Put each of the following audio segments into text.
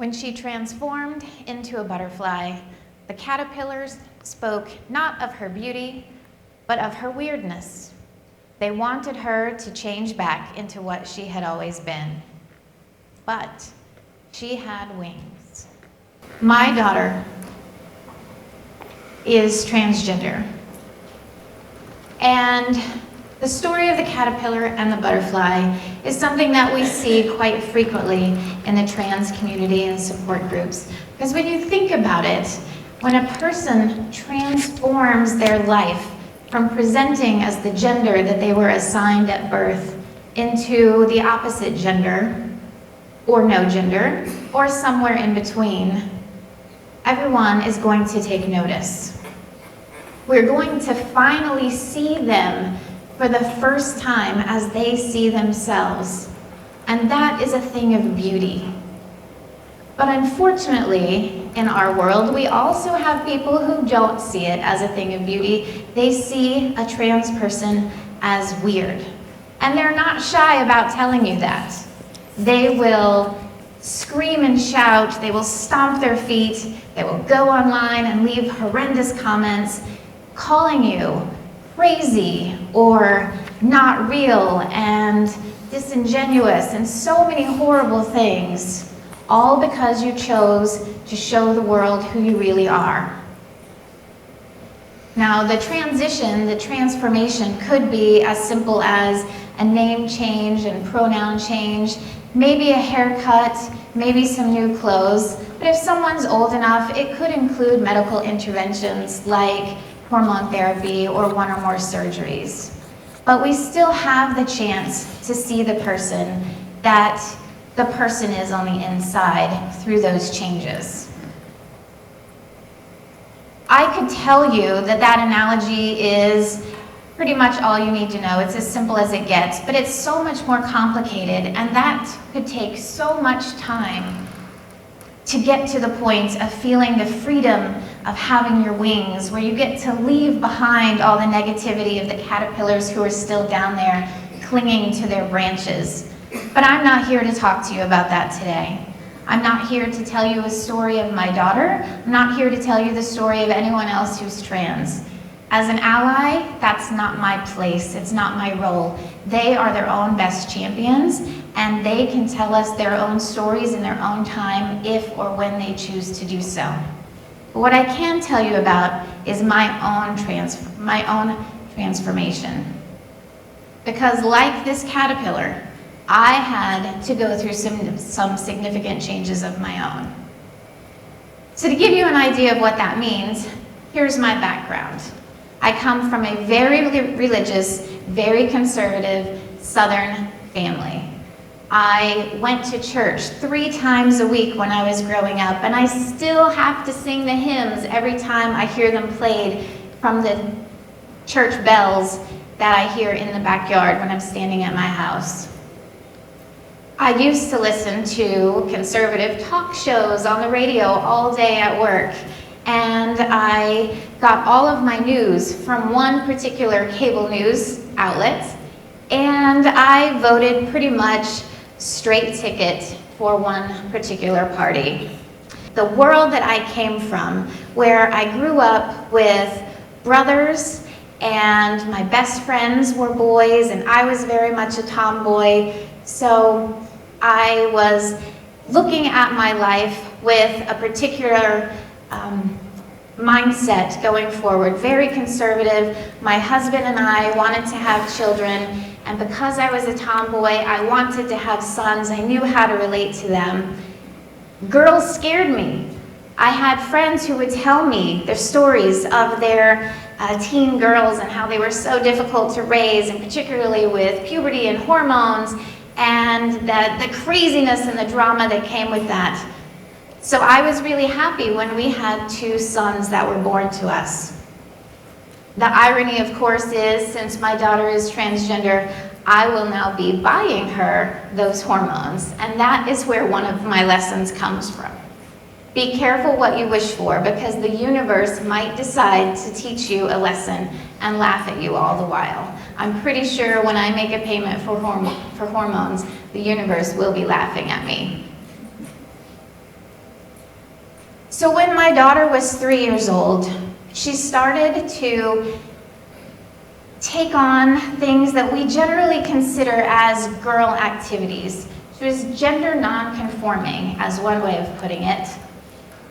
When she transformed into a butterfly, the caterpillars spoke not of her beauty, but of her weirdness. They wanted her to change back into what she had always been. But she had wings. My daughter is transgender. And the story of the caterpillar and the butterfly is something that we see quite frequently in the trans community and support groups. Because when you think about it, when a person transforms their life from presenting as the gender that they were assigned at birth into the opposite gender, or no gender, or somewhere in between, everyone is going to take notice. We're going to finally see them for the first time as they see themselves. And that is a thing of beauty. But unfortunately, in our world, we also have people who don't see it as a thing of beauty. They see a trans person as weird. And they're not shy about telling you that. They will scream and shout, they will stomp their feet, they will go online and leave horrendous comments, calling you crazy or not real and disingenuous and so many horrible things, all because you chose to show the world who you really are. Now, the transition, the transformation could be as simple as a name change and pronoun change, maybe a haircut, maybe some new clothes. But if someone's old enough, it could include medical interventions like hormone therapy or one or more surgeries. But we still have the chance to see the person that the person is on the inside through those changes. I could tell you that that analogy is pretty much all you need to know. It's as simple as it gets, but it's so much more complicated, and that could take so much time to get to the point of feeling the freedom of having your wings, where you get to leave behind all the negativity of the caterpillars who are still down there clinging to their branches. But I'm not here to talk to you about that today. I'm not here to tell you a story of my daughter. I'm not here to tell you the story of anyone else who's trans. As an ally, that's not my place. It's not my role. They are their own best champions, and they can tell us their own stories in their own time if or when they choose to do so. But what I can tell you about is my own transformation. Because like this caterpillar, I had to go through some significant changes of my own. So to give you an idea of what that means, here's my background. I come from a very religious, very conservative Southern family. I went to church 3 times a week when I was growing up, and I still have to sing the hymns every time I hear them played from the church bells that I hear in the backyard when I'm standing at my house. I used to listen to conservative talk shows on the radio all day at work, and I got all of my news from one particular cable news outlet, and I voted pretty much straight ticket for one particular party. The world that I came from, where I grew up with brothers and my best friends were boys and I was very much a tomboy, so I was looking at my life with a particular mindset going forward, very conservative. My husband and I wanted to have children, and because I was a tomboy, I wanted to have sons. I knew how to relate to them. Girls scared me. I had friends who would tell me their stories of their teen girls and how they were so difficult to raise, and particularly with puberty and hormones, and the craziness and the drama that came with that. So I was really happy when we had 2 sons that were born to us. The irony, of course, is since my daughter is transgender, I will now be buying her those hormones, and that is where one of my lessons comes from. Be careful what you wish for, because the universe might decide to teach you a lesson and laugh at you all the while. I'm pretty sure when I make a payment for hormones, the universe will be laughing at me. So when my daughter was 3 years old, she started to take on things that we generally consider as girl activities. She was gender non-conforming, as one way of putting it.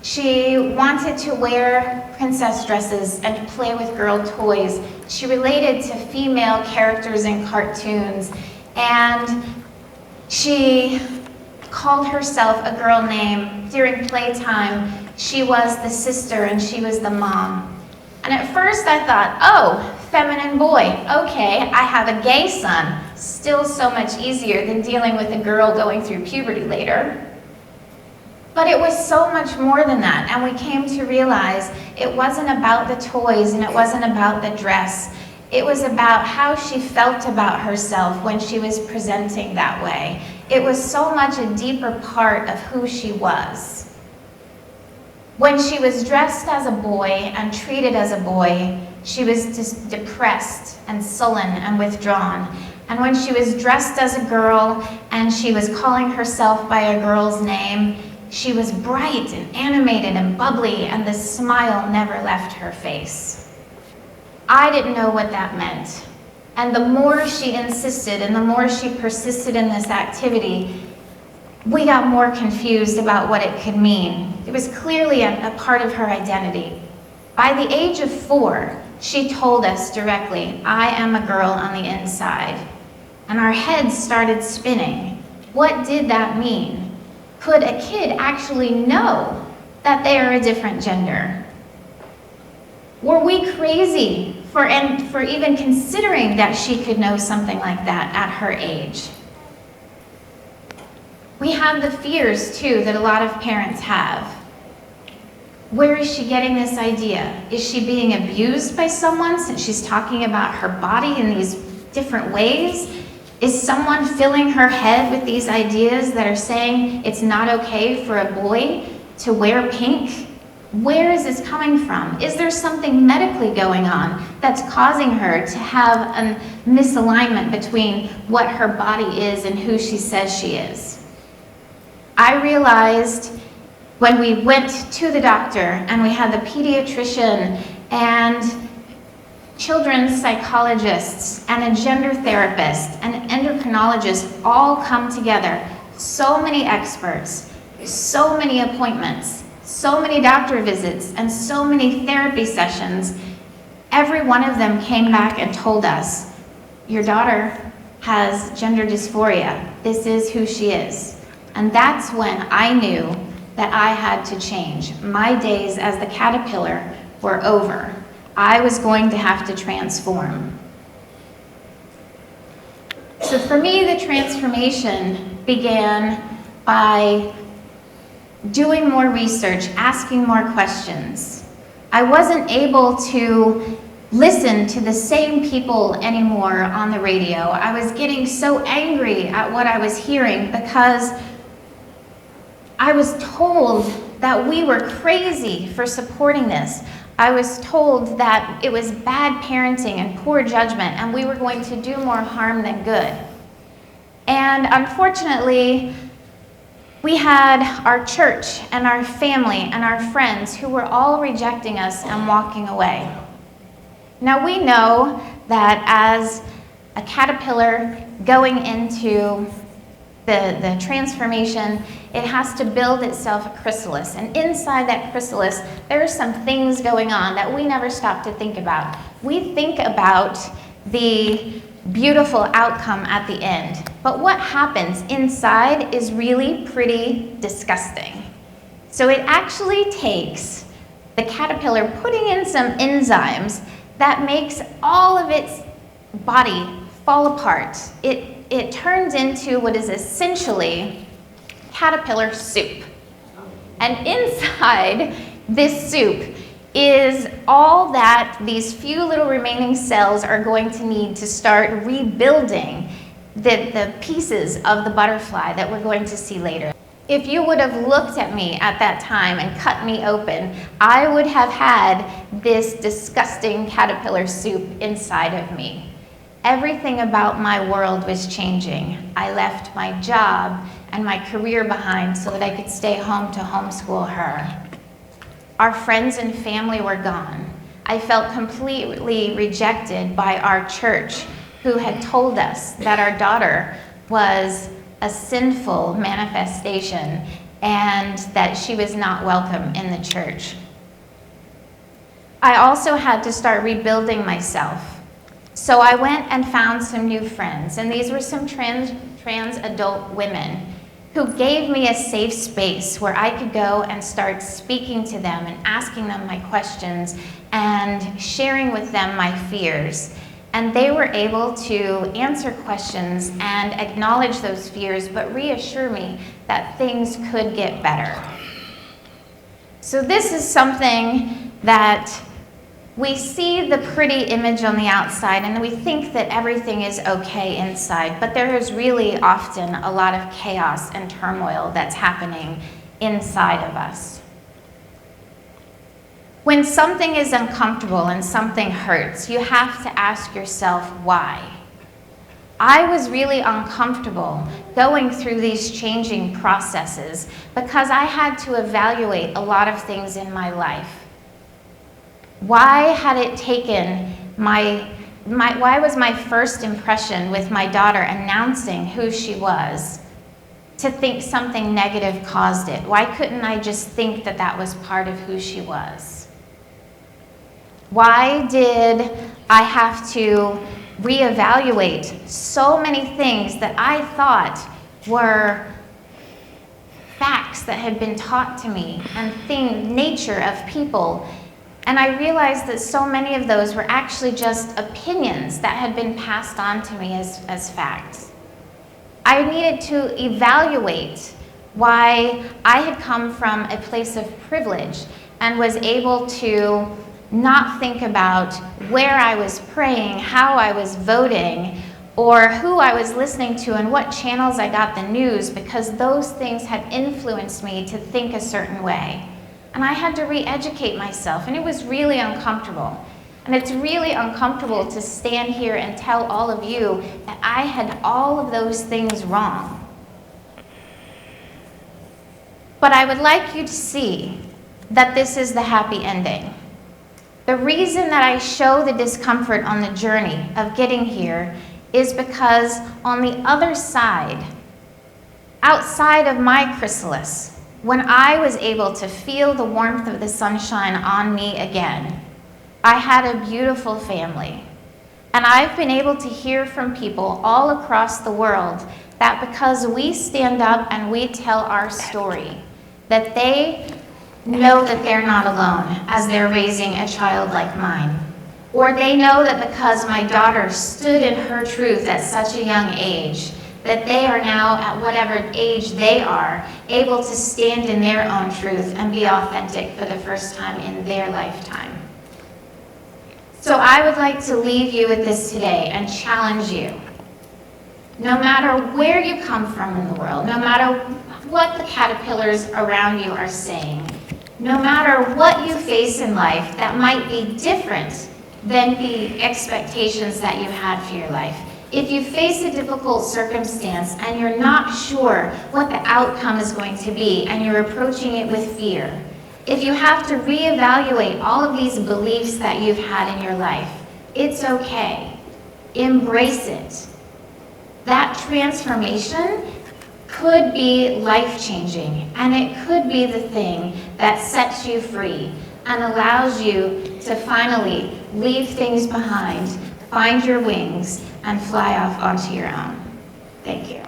She wanted to wear princess dresses and play with girl toys. She related to female characters in cartoons, and she called herself a girl name. During playtime, she was the sister and she was the mom. And at first I thought, oh, feminine boy, okay, I have a gay son. Still so much easier than dealing with a girl going through puberty later. But it was so much more than that, and we came to realize it wasn't about the toys and it wasn't about the dress. It was about how she felt about herself when she was presenting that way. It was so much a deeper part of who she was. When she was dressed as a boy and treated as a boy, she was just depressed and sullen and withdrawn. And when she was dressed as a girl and she was calling herself by a girl's name, she was bright and animated and bubbly, and the smile never left her face. I didn't know what that meant. And the more she insisted and the more she persisted in this activity, we got more confused about what it could mean. It was clearly a part of her identity. By the age of 4, she told us directly, I am a girl on the inside. And our heads started spinning. What did that mean? Could a kid actually know that they are a different gender? Were we crazy for even considering that she could know something like that at her age? We have the fears, too, that a lot of parents have. Where is she getting this idea? Is she being abused by someone since she's talking about her body in these different ways? Is someone filling her head with these ideas that are saying it's not okay for a boy to wear pink? Where is this coming from? Is there something medically going on that's causing her to have a misalignment between what her body is and who she says she is? I realized when we went to the doctor and we had the pediatrician and children's psychologists and a gender therapist and an endocrinologist all come together. So many experts, so many appointments, so many doctor visits, and so many therapy sessions. Every one of them came back and told us, your daughter has gender dysphoria. This is who she is. And that's when I knew that I had to change. My days as the caterpillar were over. I was going to have to transform. So for me, the transformation began by doing more research, asking more questions. I wasn't able to listen to the same people anymore on the radio. I was getting so angry at what I was hearing because I was told that we were crazy for supporting this. I was told that it was bad parenting and poor judgment, and we were going to do more harm than good. And unfortunately, we had our church and our family and our friends who were all rejecting us and walking away. Now we know that as a caterpillar going into the transformation, it has to build itself a chrysalis. And inside that chrysalis, there are some things going on that we never stop to think about. We think about the beautiful outcome at the end. But what happens inside is really pretty disgusting. So it actually takes the caterpillar putting in some enzymes that makes all of its body fall apart. It turns into what is essentially caterpillar soup. And inside this soup is all that these few little remaining cells are going to need to start rebuilding the pieces of the butterfly that we're going to see later. If you would have looked at me at that time and cut me open, I would have had this disgusting caterpillar soup inside of me. Everything about my world was changing. I left my job and my career behind so that I could stay home to homeschool her. Our friends and family were gone. I felt completely rejected by our church, who had told us that our daughter was a sinful manifestation and that she was not welcome in the church. I also had to start rebuilding myself. So I went and found some new friends, and these were some trans adult women who gave me a safe space where I could go and start speaking to them and asking them my questions and sharing with them my fears. And they were able to answer questions and acknowledge those fears, but reassure me that things could get better. So this is something that we see the pretty image on the outside and we think that everything is okay inside, but there is really often a lot of chaos and turmoil that's happening inside of us. When something is uncomfortable and something hurts, you have to ask yourself why. I was really uncomfortable going through these changing processes because I had to evaluate a lot of things in my life. Why had it taken why was my first impression with my daughter announcing who she was to think something negative caused it? Why couldn't I just think that that was part of who she was? Why did I have to reevaluate so many things that I thought were facts that had been taught to me and nature of people? And I realized that so many of those were actually just opinions that had been passed on to me as facts. I needed to evaluate why I had come from a place of privilege and was able to not think about where I was praying, how I was voting, or who I was listening to and what channels I got the news, because those things had influenced me to think a certain way. And I had to re-educate myself, and it was really uncomfortable. And it's really uncomfortable to stand here and tell all of you that I had all of those things wrong. But I would like you to see that this is the happy ending. The reason that I show the discomfort on the journey of getting here is because on the other side, outside of my chrysalis, when I was able to feel the warmth of the sunshine on me again, I had a beautiful family. And I've been able to hear from people all across the world that because we stand up and we tell our story, that they know that they're not alone as they're raising a child like mine. Or they know that because my daughter stood in her truth at such a young age, that they are now, at whatever age they are, able to stand in their own truth and be authentic for the first time in their lifetime. So I would like to leave you with this today and challenge you. No matter where you come from in the world, no matter what the caterpillars around you are saying, no matter what you face in life that might be different than the expectations that you had for your life, if you face a difficult circumstance and you're not sure what the outcome is going to be and you're approaching it with fear, if you have to reevaluate all of these beliefs that you've had in your life, it's okay. Embrace it. That transformation could be life-changing, and it could be the thing that sets you free and allows you to finally leave things behind, find your wings, and fly off onto your own. Thank you.